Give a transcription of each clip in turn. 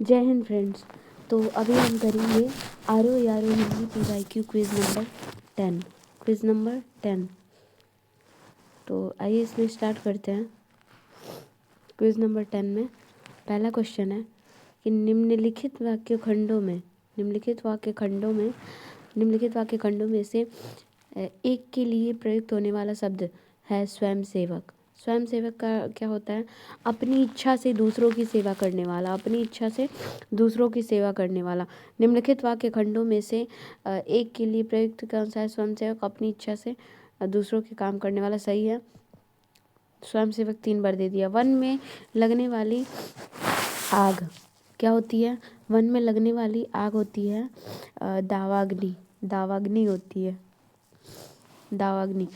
जय हिंद फ्रेंड्स। तो अभी हम करेंगे आरो यारो हिंदी PYQ क्विज़ नंबर 10। तो आइए इसमें स्टार्ट करते हैं। क्विज़ नंबर 10 में पहला क्वेश्चन है कि निम्नलिखित वाक्य खंडों में से एक के लिए प्रयुक्त होने वाला शब्द है स्वयंसेवक। स्वयंसेवक का क्या होता है? अपनी इच्छा से दूसरों की सेवा करने वाला। निम्नलिखित वाक्य खंडों में से एक के लिए प्रयुक्त कौन सा है? स्वयंसेवक। अपनी इच्छा से दूसरों के काम करने वाला सही है। स्वयंसेवक 3 बार दे दिया। वन में लगने वाली आग क्या होती है? वन में लगने वाली आग होती है दावाग्नि होती है। दावाग्नि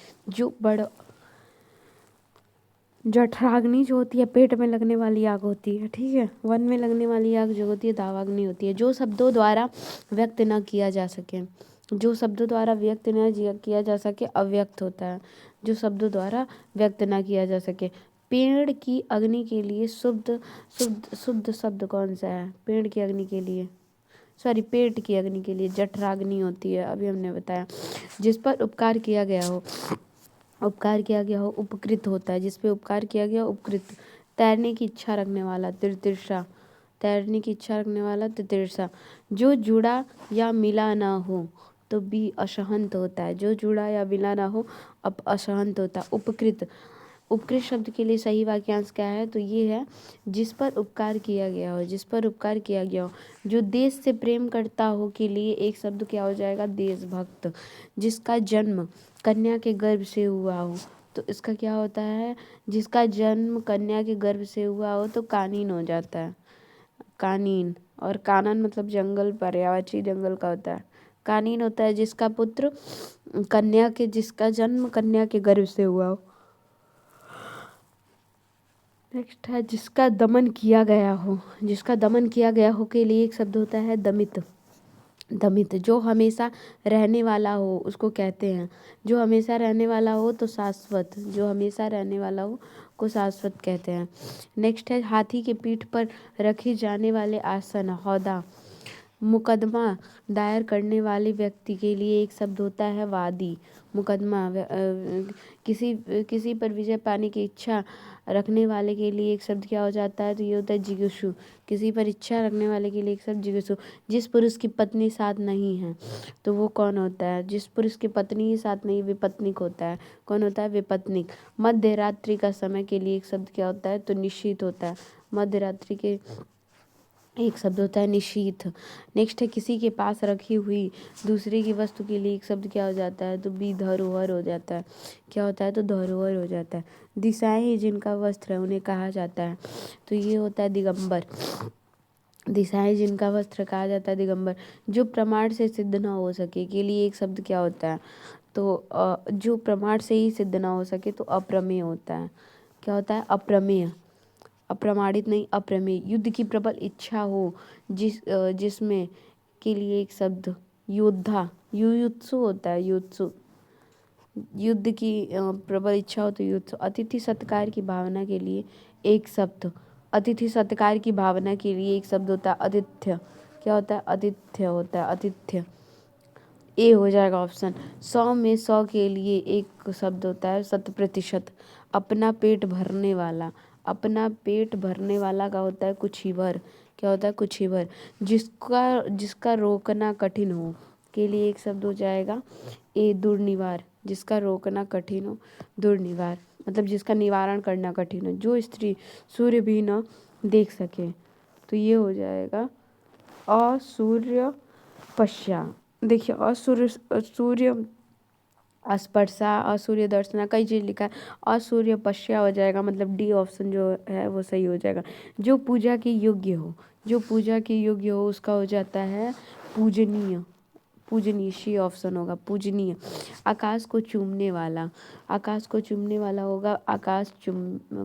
जठराग्नि जो होती है पेट में लगने वाली आग होती है। ठीक है, वन में लगने वाली आग जो होती है दावाग्नि होती है। जो शब्दों द्वारा व्यक्त न किया जा सके अव्यक्त होता है। जो शब्दों द्वारा व्यक्त न किया जा सके। पेड़ की अग्नि के लिए शुद्ध शब्द कौन सा है? पेट की अग्नि के लिए जठराग्नि होती है। अभी हमने बताया। जिस पर उपकार किया गया हो उपकृत होता है। जिस पे उपकार किया गया उपकृत। तैरने की इच्छा रखने वाला तितिर्षा। जो जुड़ा या मिला ना हो तो भी असहंत होता है। जो जुड़ा या मिला ना हो अब असहंत होता है। उपकृत शब्द के लिए सही वाक्यांश क्या है? तो ये है जिस पर उपकार किया गया हो। जो देश से प्रेम करता हो के लिए एक शब्द क्या हो जाएगा? देशभक्त। जिसका जन्म कन्या के गर्भ से हुआ हो तो इसका क्या होता है? जिसका जन्म कन्या के गर्भ से हुआ हो तो कानीन हो जाता है। कानीन। और कानन मतलब जंगल, पर्यायवाची जंगल का होता है। कानीन होता है जिसका जन्म कन्या के गर्भ से हुआ हो। नेक्स्ट है जिसका दमन किया गया हो के लिए एक शब्द होता है दमित। जो हमेशा रहने वाला हो उसको कहते हैं। जो हमेशा रहने वाला हो तो शाश्वत। को शाश्वत कहते हैं। नेक्स्ट है हाथी के पीठ पर रखे जाने वाले आसन हौदा। मुकदमा दायर करने वाले व्यक्ति के लिए एक शब्द होता है वादी। किसी पर विजय पाने की इच्छा रखने वाले के लिए एक शब्द क्या हो जाता है? तो ये होता है जिगीषु। किसी पर इच्छा रखने वाले के लिए एक शब्द जिगीषु। जिस पुरुष की पत्नी साथ नहीं है तो वो कौन होता है? जिस पुरुष की पत्नी ही साथ नहीं, विपत्निक होता है। कौन होता है? विपत्निक। मध्य रात्रि का समय के लिए एक शब्द क्या होता है? तो निशीथ होता है। मध्य रात्रि के एक शब्द होता है निशीथ। नेक्स्ट है किसी के पास रखी हुई दूसरे की वस्तु के लिए एक शब्द क्या हो जाता है? तो भी धरोहर हो जाता है। क्या होता है? तो धरोहर हो जाता है। दिशाएं जिनका वस्त्र है उन्हें कहा जाता है तो ये होता है दिगंबर। दिशाएं जिनका वस्त्र कहा जाता है दिगंबर। जो प्रमाण से सिद्ध न हो सके के लिए एक शब्द क्या होता है? तो जो प्रमाण से ही सिद्ध न हो सके तो अप्रमेय होता है। क्या होता है? अप्रमेय। अप्रमाणित नहीं, अप्रमेय। युद्ध की प्रबल इच्छा हो जिसमें के लिए एक शब्द योद्धा। युयुत्सु होता है। युद्ध की प्रबल इच्छा हो तो युत्सु। अतिथि सत्कार की भावना के लिए एक शब्द होता है आतिथ्य। क्या होता है? आतिथ्य होता है। आतिथ्य ए हो जाएगा ऑप्शन। 100 में 100 के लिए एक शब्द होता है 100%। अपना पेट भरने वाला का होता है कुछीभर। क्या होता है? कुछीभर। जिसका रोकना कठिन हो के लिए एक शब्द हो जाएगा ए दुर्निवार। जिसका रोकना कठिन हो, दुर्निवार मतलब जिसका निवारण करना कठिन हो। जो स्त्री सूर्य भी न देख सके तो ये हो जाएगा असूर्य पश्या। देखिए सूर्य स्पर्शा, असूर्य दर्शना, कई चीज़ लिखा है। असूर्य पश्या हो जाएगा मतलब डी ऑप्शन जो है वो सही हो जाएगा। जो पूजा के योग्य हो उसका हो जाता है पूजनीय। सी ऑप्शन होगा पूजनीय। आकाश को चूमने वाला होगा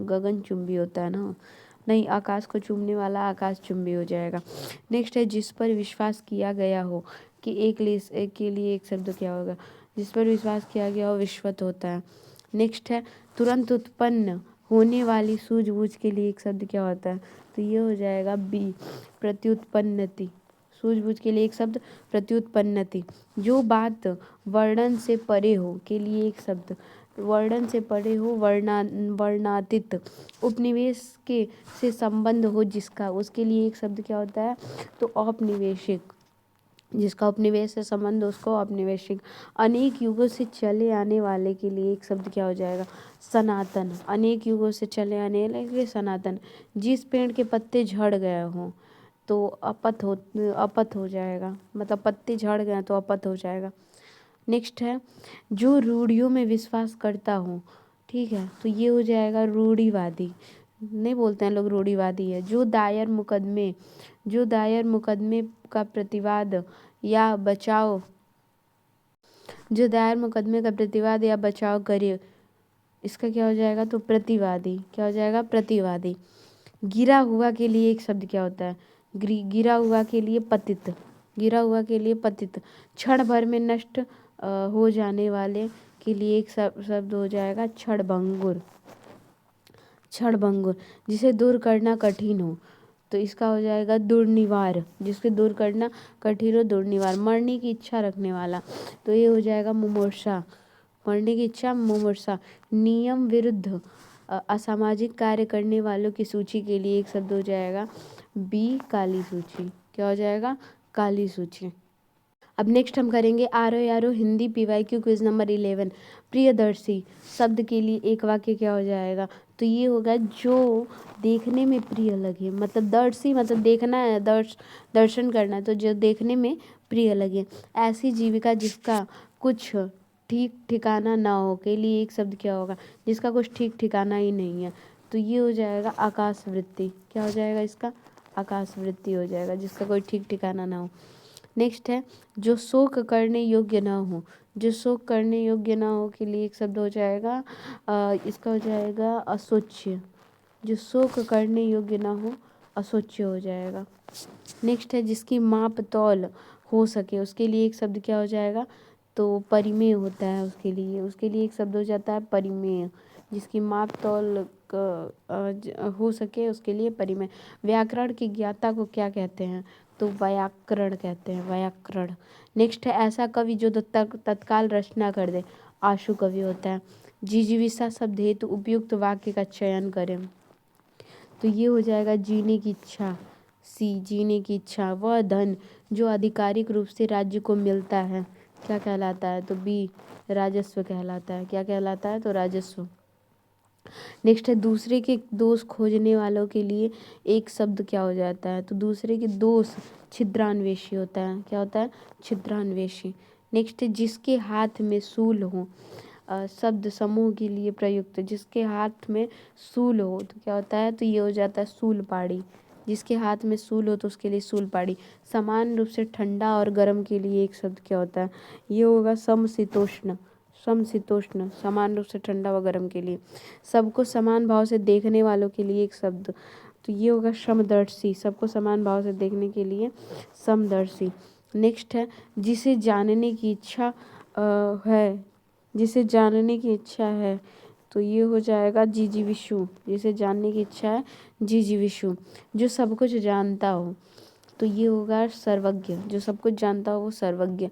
गगन चुंबी होता है ना। नहीं, आकाश को चूमने वाला आकाश चुंबी हो जाएगा। नेक्स्ट है जिस पर विश्वास किया गया हो कि एक के लिए एक शब्द क्या होगा? जिस पर विश्वास किया गया हो विश्वत होता है। नेक्स्ट है तुरंत उत्पन्न होने वाली सूझबूझ के लिए एक शब्द क्या होता है? तो ये हो जाएगा बी प्रत्युत्पन्नति। सूझबूझ के लिए एक शब्द प्रत्युत्पन्नति। जो बात वर्णन से परे हो के लिए एक शब्द वर्णन से परे हो, वर्णातीत। उपनिवेश के से संबंध हो जिसका, उसके लिए एक शब्द क्या होता है, तो औपनिवेशिक। जिसका उपनिवेश से संबंध उसको औपनिवेशिक। अनेक युगों से चले आने वाले के लिए एक शब्द क्या हो जाएगा, सनातन। अनेक युगों से चले आने वाले के लिए सनातन। जिस पेड़ के पत्ते झड़ गए हों तो अपत हो जाएगा, मतलब पत्ते झड़ गए तो अपत हो जाएगा। नेक्स्ट है जो रूढ़ियों में विश्वास करता हूँ, ठीक है, तो ये हो जाएगा रूढ़िवादी। नहीं बोलते हैं लोग रूढ़िवादी है। जो दायर मुकदमे का प्रतिवाद या बचाव करे, इसका क्या हो जाएगा, तो प्रतिवादी। क्या हो जाएगा, प्रतिवादी। गिरा हुआ के लिए एक शब्द क्या होता है, गिरा हुआ के लिए पतित। गिरा हुआ के लिए पतित। क्षण भर में नष्ट हो जाने वाले के लिए एक शब्द हो जाएगा क्षणभंगुर। क्षणभंगुर। जिसे दूर करना कठिन हो, तो इसका हो जाएगा दुर्निवार। जिसके दूर करना कठिन हो, दुर्निवार। मरने की इच्छा रखने वाला, तो ये हो जाएगा मुमूर्षा। मरने की इच्छा, मुमूर्षा। नियम विरुद्ध असामाजिक कार्य करने वालों की सूची के लिए एक शब्द हो जाएगा बी काली सूची। क्या हो जाएगा, काली सूची। अब नेक्स्ट हम करेंगे आरो Hindi PYQ quiz number 11। Priyadarshi शब्द के लिए एक वाक्य क्या हो जाएगा, तो ये होगा जो देखने में प्रिय लगे। मतलब दर्शी मतलब देखना है, दर्शन करना है, तो जो देखने में प्रिय लगे। ऐसी जीविका जिसका कुछ ठीक ठिकाना ना हो के लिए एक शब्द क्या होगा, जिसका कुछ ठीक ठिकाना ही नहीं है, तो ये हो जाएगा आकाशवृत्ति। क्या हो जाएगा इसका, आकाशवृत्ति हो जाएगा, जिसका कोई ठीक ठिकाना ना हो। नेक्स्ट है जो शोक करने योग्य ना हो। जो शोक करने योग्य ना हो के लिए एक शब्द हो जाएगा इसका हो जाएगा अशोच्य। जो शोक करने योग्य ना हो, अशोच्य हो जाएगा। नेक्स्ट है जिसकी माप तौल हो सके, उसके लिए एक शब्द क्या हो जाएगा, तो परिमेय होता है। उसके लिए एक शब्द हो जाता है परिमेय। जिसकी माप तौल हो सके उसके लिए परिमेय। व्याकरण की ज्ञाता को क्या कहते हैं, तो व्याकरण कहते हैं, व्याकरण। नेक्स्ट है ऐसा कवि जो तत्काल रचना कर दे, आशु कवि होता है। जिजीविषा शब्द हेतु उपयुक्त वाक्य का चयन करें, तो ये हो जाएगा जीने की इच्छा। सी जीने की इच्छा। वह धन जो आधिकारिक रूप से राज्य को मिलता है क्या कहलाता है, तो बी राजस्व कहलाता है। क्या कहलाता है, तो राजस्व। नेक्स्ट है दूसरे के दोष खोजने वालों के लिए एक शब्द क्या हो जाता है, तो दूसरे के दोष छिद्रान्वेषी होता है। क्या होता है, छिद्रान्वेषी। नेक्स्ट है जिसके हाथ में शूल हो, शब्द समूह के लिए प्रयुक्त। जिसके हाथ में शूल हो तो क्या होता है, तो ये हो जाता है शूलपाड़ी। जिसके हाथ में शूल हो तो उसके लिए शूलपाड़ी। समान रूप से ठंडा और गर्म के लिए एक शब्द क्या होता है, ये होगा समशीतोष्ण। समशीतोष्ण समान रूप से ठंडा व गर्म के लिए। सबको समान भाव से देखने वालों के लिए एक शब्द, तो ये होगा समदर्शी। सबको समान भाव से देखने के लिए समदर्शी। नेक्स्ट है जिसे जानने की इच्छा है, जिसे जानने की इच्छा है, तो ये हो जाएगा जिजीविषु। जिसे जानने की इच्छा है, जिजीविषु। जो सब कुछ जानता हो, तो ये होगा सर्वज्ञ। जो सब कुछ जानता हो वो सर्वज्ञ।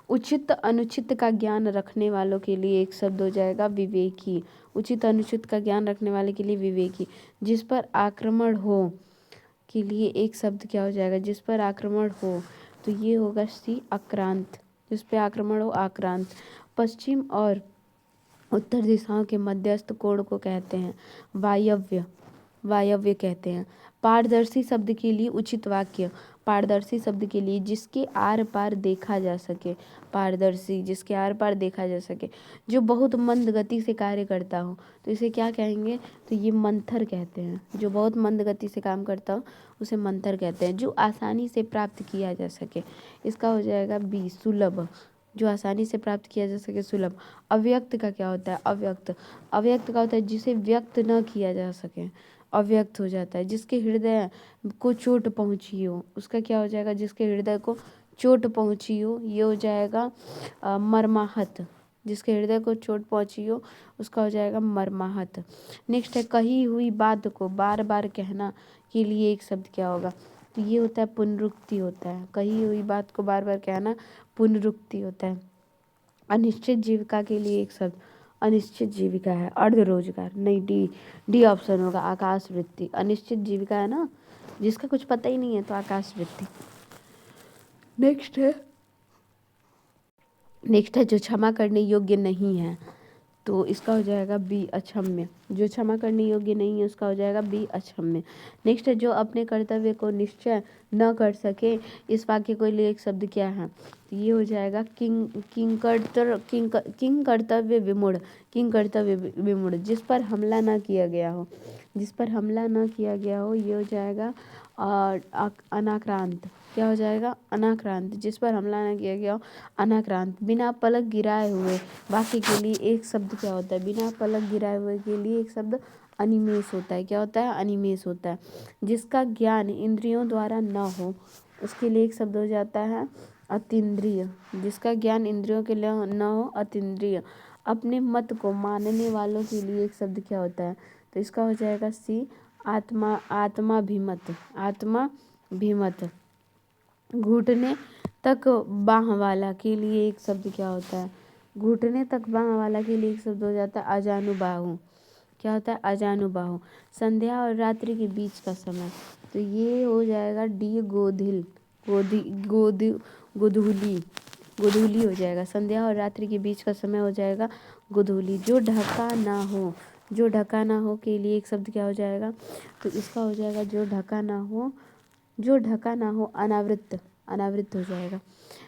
उचित अनुचित का ज्ञान रखने वालों के लिए एक शब्द हो जाएगा विवेकी। उचित अनुचित का ज्ञान रखने वाले के लिए विवेकी। जिस पर आक्रमण हो के लिए एक शब्द क्या हो जाएगा, जिस पर आक्रमण हो, तो ये होगा सी आक्रांत। जिस पे आक्रमण हो, आक्रांत। पश्चिम और उत्तर दिशाओं के मध्यस्थ कोण को कहते हैं वायव्य। वायव्य कहते हैं। पारदर्शी शब्द के लिए उचित वाक्य। पारदर्शी शब्द के लिए जिसके आर पार देखा जा सके। पारदर्शी जिसके आर पार देखा जा सके। जो बहुत मंद गति से कार्य करता हो, तो इसे क्या कहेंगे, तो ये मंथर कहते हैं। जो बहुत मंद गति से काम करता हो उसे मंथर कहते हैं। जो आसानी से प्राप्त किया जा सके, इसका हो जाएगा बी सुलभ। जो आसानी से प्राप्त किया जा सके, सुलभ। अव्यक्त का क्या होता है, अव्यक्त। अव्यक्त का होता है जिसे व्यक्त न किया जा सके, अव्यक्त हो जाता है। जिसके हृदय को चोट पहुंची हो, उसका क्या हो जाएगा, जिसके हृदय को चोट पहुंची हो, ये हो जाएगा मर्माहत। जिसके हृदय को चोट पहुंची हो उसका हो जाएगा मर्माहत। नेक्स्ट है कही हुई बात को बार बार कहना के लिए एक शब्द क्या होगा? तो ये होता है पुनरुक्ति होता है, कही हुई बात को बार बार कहना पुनरुक्ति होता है। अनिश्चित जीविका के लिए एक शब्द, अनिश्चित जीविका है अर्ध रोजगार, नहीं डी ऑप्शन होगा आकाश वृत्ति। अनिश्चित जीविका है ना, जिसका कुछ पता ही नहीं है, तो आकाश वृत्ति। नेक्स्ट है जो क्षमा करने योग्य नहीं है, तो इसका हो जाएगा बी अक्षम्य। जो क्षमा करने योग्य नहीं है उसका हो जाएगा बी अक्षम्य। नेक्स्ट है जो अपने कर्तव्य को निश्चय न कर सके, इस वाक्य को लिए एक शब्द क्या है? तो ये हो जाएगा किंग कर्तव्य विमूढ़। किंग कर्तव्य विमूढ़, जिस पर हमला न किया गया हो, जिस पर हमला न किया गया हो, ये हो जाएगा अनाक्रांत। क्या हो जाएगा? अनाक्रांत, जिस पर हमला न किया गया हो, अनाक्रांत। बिना पलक गिराए हुए वाक्य के लिए एक शब्द क्या होता है? बिना पलक गिराए हुए के लिए एक शब्द अनिमेष होता है। क्या होता है? अनिमेष होता है। जिसका ज्ञान इंद्रियों द्वारा न हो, उसके लिए एक शब्द हो जाता है अतीन्द्रिय। जिसका ज्ञान इंद्रियों के लिए न हो, अतीन्द्रिय। अपने मत को मानने वालों के लिए एक शब्द क्या होता है? तो इसका हो जाएगा सी आत्माभिमत। आत्माभिमत। घुटने तक बाँह वाला के लिए एक शब्द क्या होता है? घुटने तक बाँह वाला के लिए एक शब्द हो जाता है अजानुबाहु। क्या होता है? अजानुबाहु। संध्या और रात्रि के बीच का समय, तो ये हो जाएगा डी गोधूली। गोधूली हो जाएगा। संध्या और रात्रि के बीच का समय हो जाएगा गोधूली। जो ढका ना हो, जो ढका ना हो के लिए एक शब्द क्या हो जाएगा? तो इसका हो जाएगा जो ढका ना हो, जो ढका ना हो अनावृत। अनावृत हो जाएगा।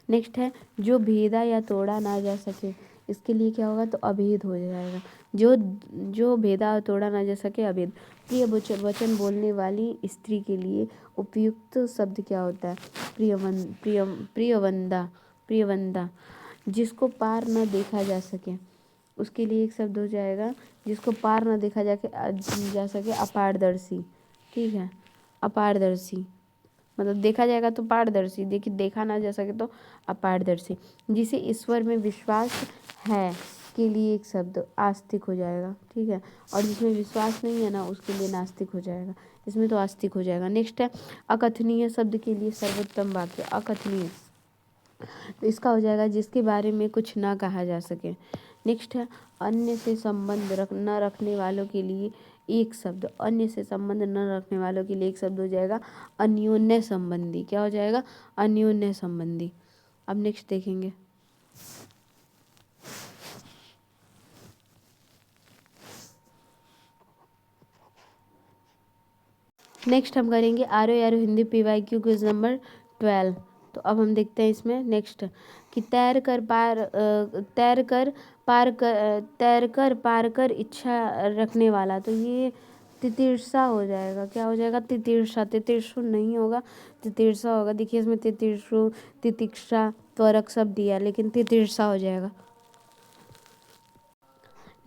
नेक्स्ट है जो भेदा या तोड़ा ना जा सके, इसके लिए क्या होगा? तो अभेद हो जाएगा। जो भेदा और तोड़ा ना जा सके, अभेद। प्रिय वचन बोलने वाली स्त्री के लिए उपयुक्त शब्द क्या होता है? प्रियवंदा। प्रियवंदा। जिसको पार न देखा जा सके, उसके लिए एक शब्द हो जाएगा, जिसको पार न देखा जा सके अपारदर्शी। ठीक है, अपारदर्शी मतलब देखा जाएगा तो पारदर्शी, देखिए देखा ना जा सके तो अपारदर्शी। जिसे ईश्वर में विश्वास है के लिए एक शब्द आस्तिक हो जाएगा। ठीक है, और जिसमें विश्वास नहीं है ना, उसके लिए नास्तिक हो जाएगा। इसमें तो आस्तिक हो जाएगा। नेक्स्ट है अकथनीय शब्द के लिए सर्वोत्तम वाक्य। अकथनीय, तो इसका हो जाएगा जिसके बारे में कुछ ना कहा जा सके। नेक्स्ट है अन्य से संबंध न रखने वालों के लिए एक शब्द। अन्य से संबंध न रखने वालों के लिए एक शब्द हो जाएगा अन्योन्य संबंधी। क्या हो जाएगा? अन्योन्य संबंधी। अब नेक्स्ट देखेंगे। नेक्स्ट हम करेंगे आरो यारो हिंदी PYQ क्विज नंबर 12। तो अब हम देखते हैं इसमें नेक्स्ट कि तैर कर पार कर इच्छा रखने वाला, तो ये तितिर्षा हो जाएगा। क्या हो जाएगा? तितिर्षा। तितिर्षु नहीं होगा, तितिर्षा होगा। देखिए इसमें तितिर्षु, तितिक्षा, त्वरक सब दिया, लेकिन तितिर्षा हो जाएगा।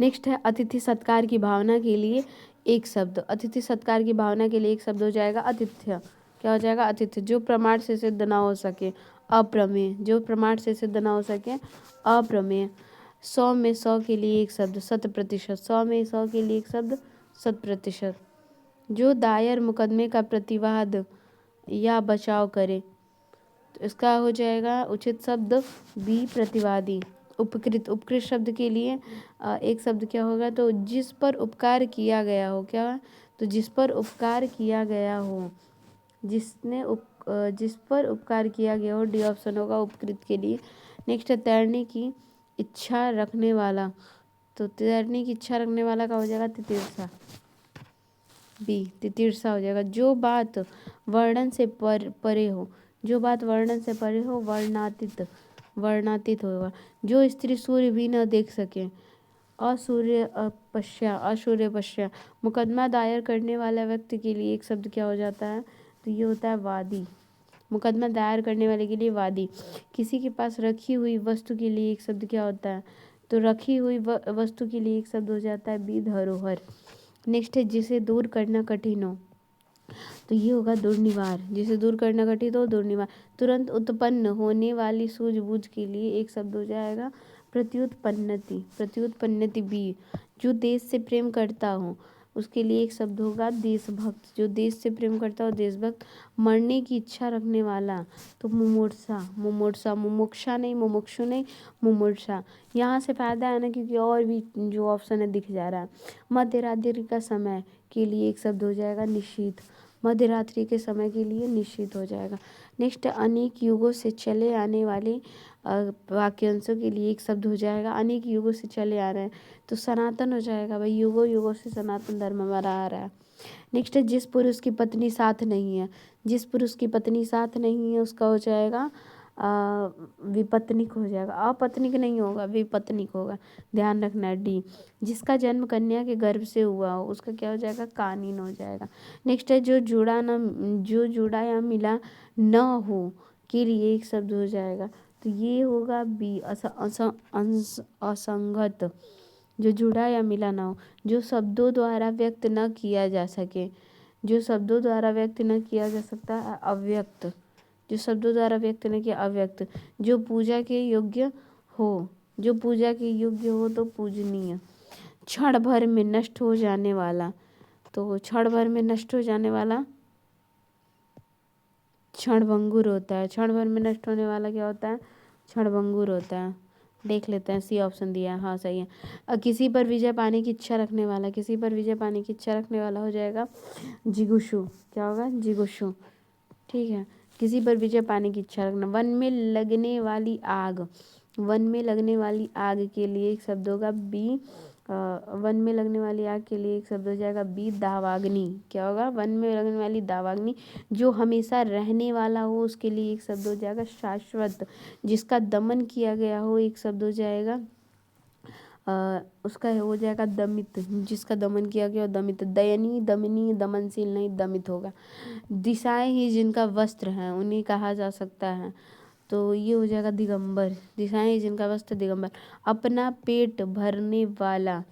नेक्स्ट है अतिथि सत्कार की भावना के लिए एक शब्द। अतिथि सत्कार की भावना के लिए एक शब्द हो जाएगा आतिथ्य। क्या हो जाएगा? आतिथ्य। जो प्रमाण से सिद्ध ना हो सके, अप्रमेय। जो प्रमाण से सिद्ध ना हो सके, अप्रमेय। 100 में 100 के लिए एक शब्द 100%। 100 में 100 के लिए एक शब्द 100%। जो दायर मुकदमे का प्रतिवाद या बचाव करे, तो इसका हो जाएगा उचित शब्द बी प्रतिवादी। उपकृत। उपकृत शब्द के लिए एक शब्द क्या होगा? तो जिस पर उपकार किया गया हो। क्या? तो जिस पर उपकार किया गया हो, जिस पर उपकार किया गया हो, डी ऑप्शन होगा उपकृत के लिए। नेक्स्ट है तैरने की इच्छा रखने वाला, तो तैरने की इच्छा रखने वाला का हो जाएगा तितिर्षा। बी तितिर्षा हो जाएगा। जो बात वर्णन से परे हो, जो बात वर्णन से परे हो, वर्णातीत होगा। जो स्त्री सूर्य भी न देख सके, असूर्य पश्या। मुकदमा दायर करने वाला व्यक्ति के लिए एक शब्द क्या हो जाता है? तो ये होता है वादी। मुकदमा दायर करने वाले के लिए वादी। किसी के पास रखी हुई वस्तु के लिए एक शब्द क्या होता है? तो रखी हुई वस्तु के लिए एक शब्द हो जाता है बी धरोहर। नेक्स्ट है जिसे दूर करना कठिन हो, तो ये होगा दुर्निवार। जिसे दूर करना कठिन हो, दुर्निवार। तुरंत उत्पन्न होने वाली सूझबूझ के लिए एक शब्द हो जाएगा प्रत्युत्पन्नति। प्रत्युत्पन्नति बी। जो देश से प्रेम करता हो, उसके लिए एक शब्द होगा देशभक्त, जो देश से प्रेम करता है वो देशभक्त। मरने की इच्छा रखने वाला तो मुमूर्षा, मुमूर्षा, मुमुक्षा नहीं, मुमुक्षु नहीं, मुमूर्षा। यहाँ से फायदा है ना, क्योंकि और भी जो ऑप्शन है दिख जा रहा है। मध्य रात्रि का समय के लिए एक शब्द हो जाएगा निशीथ, मध्य रात्रि के समय के लिए निश्चित हो जाएगा। नेक्स्ट, अनेक युगों से चले आने वाले वाक्यांशों के लिए एक शब्द हो जाएगा। अनेक युगों से चले आ रहे हैं तो सनातन हो जाएगा भाई, युगों युगों से सनातन धर्म हमारा आ रहा है। नेक्स्ट है, जिस पुरुष की पत्नी साथ नहीं है, जिस पुरुष की पत्नी साथ नहीं है उसका हो जाएगा विपत्निक हो जाएगा, अपत्निक नहीं होगा, विपत्निक होगा, ध्यान रखना है। डी, जिसका जन्म कन्या के गर्भ से हुआ हो उसका क्या हो जाएगा, कानीन हो जाएगा। नेक्स्ट है, जो जुड़ा या मिला न हो के लिए एक शब्द हो जाएगा, तो ये होगा बी, असंगत, जो जुड़ा या मिला ना हो, जो शब्दों द्वारा व्यक्त न किया जा सके, जो शब्दों द्वारा व्यक्त न किया जा सकता है, अव्यक्त, जो शब्दों द्वारा व्यक्त न किया, अव्यक्त, जो पूजा के योग्य हो, जो पूजा के योग्य हो तो पूजनीय, क्षण भर में नष्ट हो जाने वाला, तो क्षण भर में नष्ट हो जाने वाला क्षणभंगुर होता है, क्षण भर में नष्ट होने वाला क्या होता है, क्षणभंगुर होता है। देख लेते हैं, सी ऑप्शन दिया है, हाँ सही है। किसी पर विजय पाने की इच्छा रखने वाला, किसी पर विजय पाने की इच्छा रखने वाला हो जाएगा जिगुषु, क्या होगा, जिगुषु, ठीक है। किसी पर विजय पाने की इच्छा रखना। वन में लगने वाली आग, वन में लगने वाली आग के लिए एक शब्द होगा बी, वन में लगने वाली आग के लिए एक शब्द हो जाएगा बी, दावाग्नि, क्या होगा, वन में लगने वाली दावाग्नि, जो हमेशा रहने वाला हो उसके लिए एक शब्द हो जाएगा शाश्वत, जिसका दमन किया गया हो एक शब्द हो जाएगा उसका हो जाएगा दमित, जिसका दमन किया गया हो दमित, दयनीय, दमनीय, दमनशील नहीं, दमित होगा। दिशाएं ही जिनका वस्त्र है उन्हें कहा जा सकता है, तो ये हो जाएगा दिगंबर, दिशाएं ही जिनका वस्त्र दिगंबर। अपना पेट भरने वाला,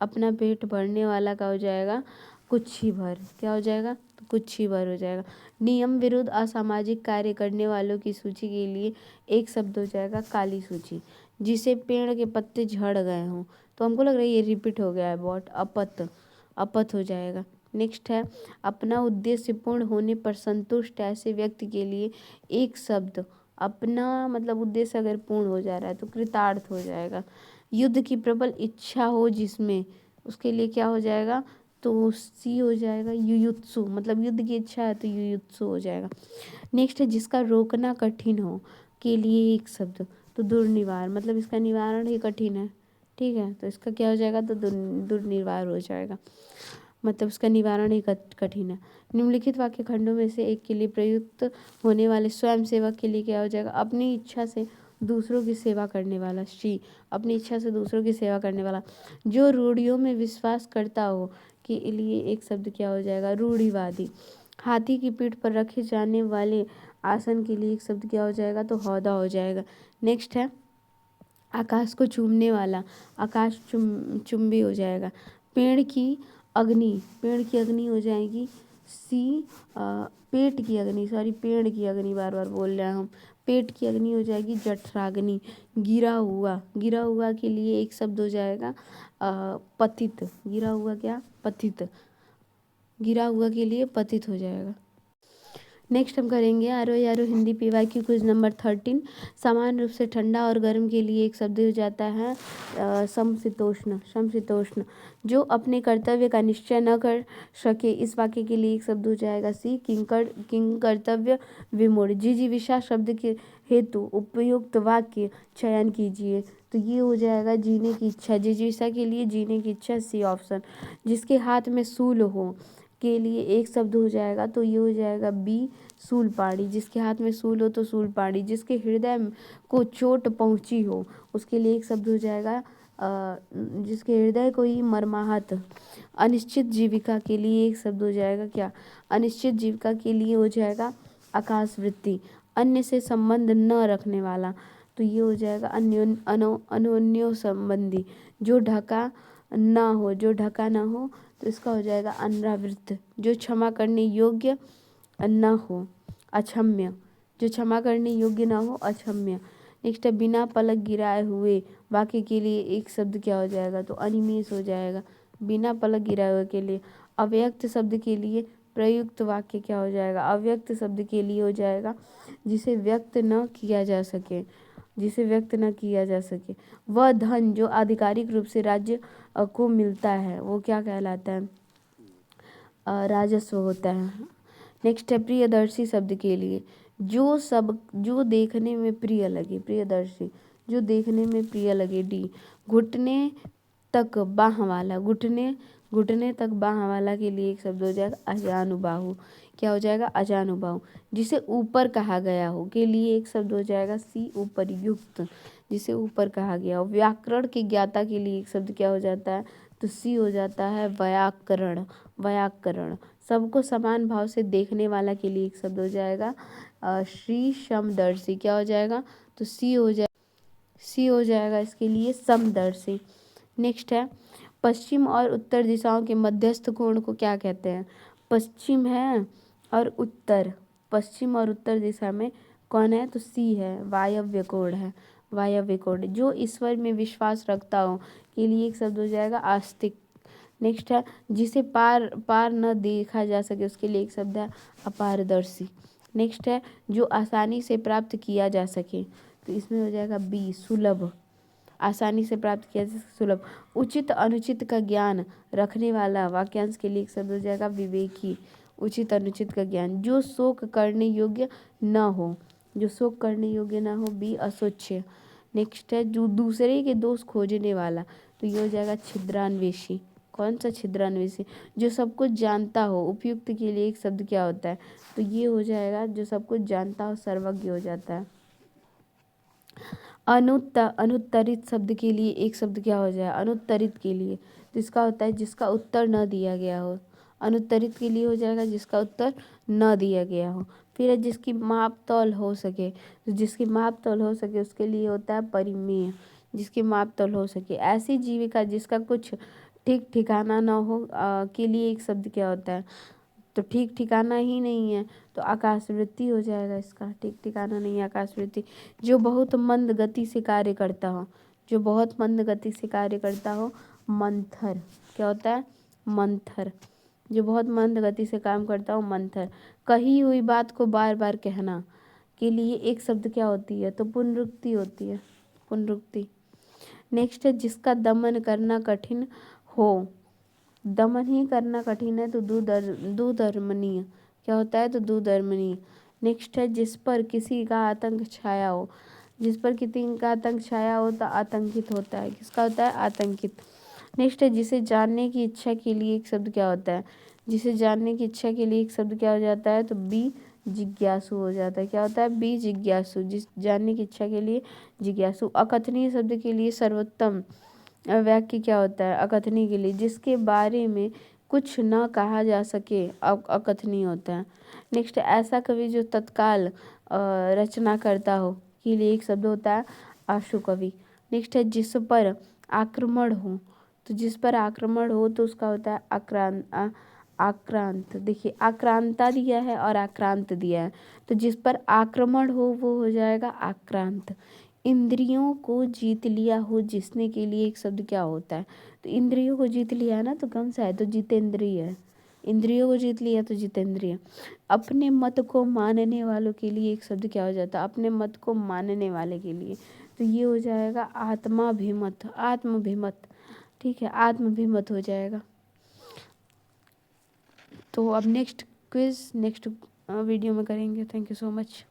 अपना पेट भरने वाला का हो जाएगा कुच्छी भर, क्या हो जाएगा, तो कुच्छी भर हो जाएगा। नियम विरुद्ध असामाजिक कार्य करने वालों की सूची के लिए एक शब्द हो जाएगा काली सूची, जिसे पेड़ के पत्ते झड़ गए हों, तो हमको लग रहा है ये रिपीट हो गया है बहुत, अपत, अपत हो जाएगा। नेक्स्ट है, अपना उद्देश्य पूर्ण होने पर संतुष्ट ऐसे व्यक्ति के लिए एक शब्द, अपना मतलब उद्देश्य अगर पूर्ण हो जा रहा है तो कृतार्थ हो जाएगा। युद्ध की प्रबल इच्छा हो जिसमें, उसके लिए क्या हो जाएगा, तो सी हो जाएगा युयुत्सु, मतलब युद्ध की इच्छा है तो युयुत्सु हो जाएगा। नेक्स्ट है, जिसका रोकना कठिन हो के लिए एक शब्द, तो दुर्निवार, मतलब इसका निवारण ही कठिन है, ठीक है, तो इसका क्या हो जाएगा, तो दुर्निवार हो जाएगा, मतलब उसका निवारण ही कठिन है। निम्नलिखित वाक्य खंडों में से एक के लिए प्रयुक्त होने वाले स्वयं सेवक के लिए क्या हो जाएगा, अपनी इच्छा से दूसरों की सेवा करने वाला, शी, अपनी इच्छा से दूसरों की सेवा करने वाला। जो रूढ़ियों में विश्वास करता हो के लिए एक शब्द क्या हो जाएगा, रूढ़िवादी। हाथी की पीठ पर रखे जाने वाले आसन के लिए एक शब्द क्या हो जाएगा, तो हौदा हो जाएगा। नेक्स्ट है, आकाश को चूमने वाला, आकाश चुंबी हो जाएगा। पेड़ की अग्नि, पेड़ की अग्नि हो जाएगी सी, पेट की अग्नि, सॉरी पेड़ की अग्नि बार बार बोल रहे हैं हम, पेट की अग्नि हो जाएगी जठराग्नि। गिरा हुआ, गिरा हुआ के लिए एक शब्द हो जाएगा पतित, गिरा हुआ क्या, पतित, गिरा हुआ के लिए पतित हो जाएगा। नेक्स्ट हम करेंगे आरो यारो हिंदी PYQ क्विज नंबर 13। समान रूप से ठंडा और गर्म के लिए एक शब्द हो जाता है समशीतोष्ण, समशीतोष्ण। जो अपने कर्तव्य का निश्चय न कर सके, इस वाक्य के लिए एक शब्द हो जाएगा सी, किंकर्तव्य विमूढ़। जिजीविषा शब्द के हेतु उपयुक्त वाक्य चयन कीजिए, तो ये हो जाएगा जीने की इच्छा, जिजीविषा के लिए जीने की इच्छा, सी ऑप्शन। जिसके हाथ में सूल हो के लिए एक शब्द हो जाएगा, तो ये हो जाएगा बी, शूलपाणी, जिसके हाथ में सूल हो तो शूलपाणी। जिसके हृदय को चोट पहुंची हो उसके लिए एक शब्द हो जाएगा जिसके हृदय को ही मर्माहत। अनिश्चित जीविका के लिए एक शब्द हो जाएगा क्या, अनिश्चित जीविका के लिए हो जाएगा आकाशवृत्ति। अन्य से संबंध न रखने वाला, तो ये हो जाएगा अन्योन्यो संबंधी। जो ढका ना हो, जो ढका ना हो तो इसका हो जाएगा अनावृत। जो क्षमा करने योग्य न हो, अक्षम्य, जो क्षमा करने योग्य ना हो, अक्षम्य। नेक्स्ट है, बिना पलक गिराए हुए वाक्य के लिए एक शब्द क्या हो जाएगा, तो अनिमेष हो जाएगा, बिना पलक गिराए हुए के लिए। अव्यक्त शब्द के लिए प्रयुक्त वाक्य क्या हो जाएगा? अव्यक्त शब्द के लिए हो जाएगा जिसे व्यक्त न किया जा सके, जिसे व्यक्त न किया जा सके। वह धन जो आधिकारिक रूप से राज्य को मिलता है वो क्या कहलाता है? राजस्व होता है। नेक्स्ट है प्रियदर्शी शब्द के लिए जो देखने में प्रिय लगे, प्रियदर्शी जो देखने में प्रिय लगे। डी घुटने तक बाह वाला, घुटने तक बाह वाला के लिए एक शब्द हो जाएगा अजानुबाहु। क्या हो जाएगा? अजानुबाहु। जिसे ऊपर कहा गया हो के लिए एक शब्द हो जाएगा सी उपर्युक्त, जिसे ऊपर कहा गया हो। व्याकरण के ज्ञाता के लिए एक शब्द क्या हो जाता है? तो सी हो जाता है व्याकरण, व्याकरण। सबको समान भाव से देखने वाला के लिए एक शब्द हो जाएगा श्री समदर्शी। क्या हो जाएगा? तो सी हो जाएगा इसके लिए समदर्शी। नेक्स्ट है पश्चिम और उत्तर दिशाओं के मध्यस्थ कोण को क्या कहते हैं? पश्चिम है और उत्तर, पश्चिम और उत्तर दिशा में कौन है? तो सी है, वायव्य कोण है, वायव्य कोण। जो ईश्वर में विश्वास रखता हो के लिए एक शब्द हो जाएगा आस्तिक। नेक्स्ट है जिसे पार न देखा जा सके उसके लिए एक शब्द है अपारदर्शी। नेक्स्ट है जो आसानी से प्राप्त किया जा सके, तो इसमें हो जाएगा बी सुलभ, आसानी से प्राप्त किया जा सके सुलभ। उचित अनुचित का ज्ञान रखने वाला वाक्यांश के लिए एक शब्द हो जाएगा विवेकी, उचित अनुचित का ज्ञान। जो शोक करने योग्य न हो, जो शोक करने योग्य न हो, बी असोच्य। नेक्स्ट है जो दूसरे के दोष खोजने वाला, तो ये हो जाएगा छिद्रान्वेषी। कौन सा? छिद्रान्वेषी। जो सब कुछ जानता हो, उपयुक्त के लिए एक शब्द क्या होता है? तो ये हो जाएगा जो सब कुछ जानता हो, सर्वज्ञ हो जाता है। अनुत्तरित शब्द के लिए एक शब्द क्या हो जाए? अनुत्तरित के लिए तो इसका होता है जिसका उत्तर न दिया गया हो। अनुत्तरित के लिए हो जाएगा जिसका उत्तर न दिया गया हो। फिर है जिसकी माप तौल हो सके, तो जिसकी माप तौल हो सके उसके लिए होता है परिमेय, जिसकी माप तौल हो सके। ऐसी जीविका जिसका कुछ ठीक ठिकाना न हो के लिए एक शब्द क्या होता है? तो ठीक ठिकाना ही नहीं है तो आकाशवृत्ति हो जाएगा इसका, ठीक ठिकाना नहीं है आकाशवृत्ति। जो बहुत मंद गति से कार्य करता हो, जो बहुत मंद गति से कार्य करता हो, मंथर। क्या होता है? मंथर। जो बहुत मंद गति से काम करता हो, मंथर। कही हुई बात को बार बार कहना के लिए एक शब्द क्या होती है? तो पुनरुक्ति होती है, पुनरुक्ति। नेक्स्ट है जिसका दमन करना कठिन हो, दमन ही करना कठिन है तो दुधर्मनीय। क्या होता है? तो दुधर्मनीय। नेक्स्ट है जिस पर किसी का आतंक छाया हो, जिस पर किसी का आतंक छाया हो तो आतंकित होता है। किसका होता है? आतंकित। नेक्स्ट है जिसे जानने की इच्छा के लिए एक शब्द क्या होता है? जिसे जानने की इच्छा के लिए एक शब्द क्या हो जाता है? तो बी जिज्ञासु हो जाता है। क्या होता है? बी जिज्ञासु, जिस जानने की इच्छा के लिए जिज्ञासु। अकथनीय शब्द के लिए सर्वोत्तम वाक्य क्या होता है? अकथनीय के लिए जिसके बारे में कुछ न कहा जा सके अकथनीय होता है। नेक्स्ट ऐसा कवि जो तत्काल रचना करता हो के लिए एक शब्द होता है आशु कवि। नेक्स्ट है जिस पर आक्रमण हो, तो जिस पर आक्रमण हो तो उसका होता है आक्रांत। देखिए आक्रांता दिया है और आक्रांत दिया है, तो जिस पर आक्रमण हो वो हो जाएगा आक्रांत। इंद्रियों को जीत लिया हो जिसने के लिए एक शब्द क्या होता है? तो इंद्रियों को जीत लिया है ना, तो कौन सा है? तो जितेंद्रिय है। इंद्रियों को जीत लिया तो जितेंद्रिय। अपने मत को मानने वालों के लिए एक शब्द क्या हो जाता है? अपने मत को मानने वाले के लिए तो ये हो जाएगा आत्माभिमत, आत्मभिमत। ठीक है, आत्मभिमत हो जाएगा। तो अब नेक्स्ट क्विज नेक्स्ट वीडियो में करेंगे। Thank you so much.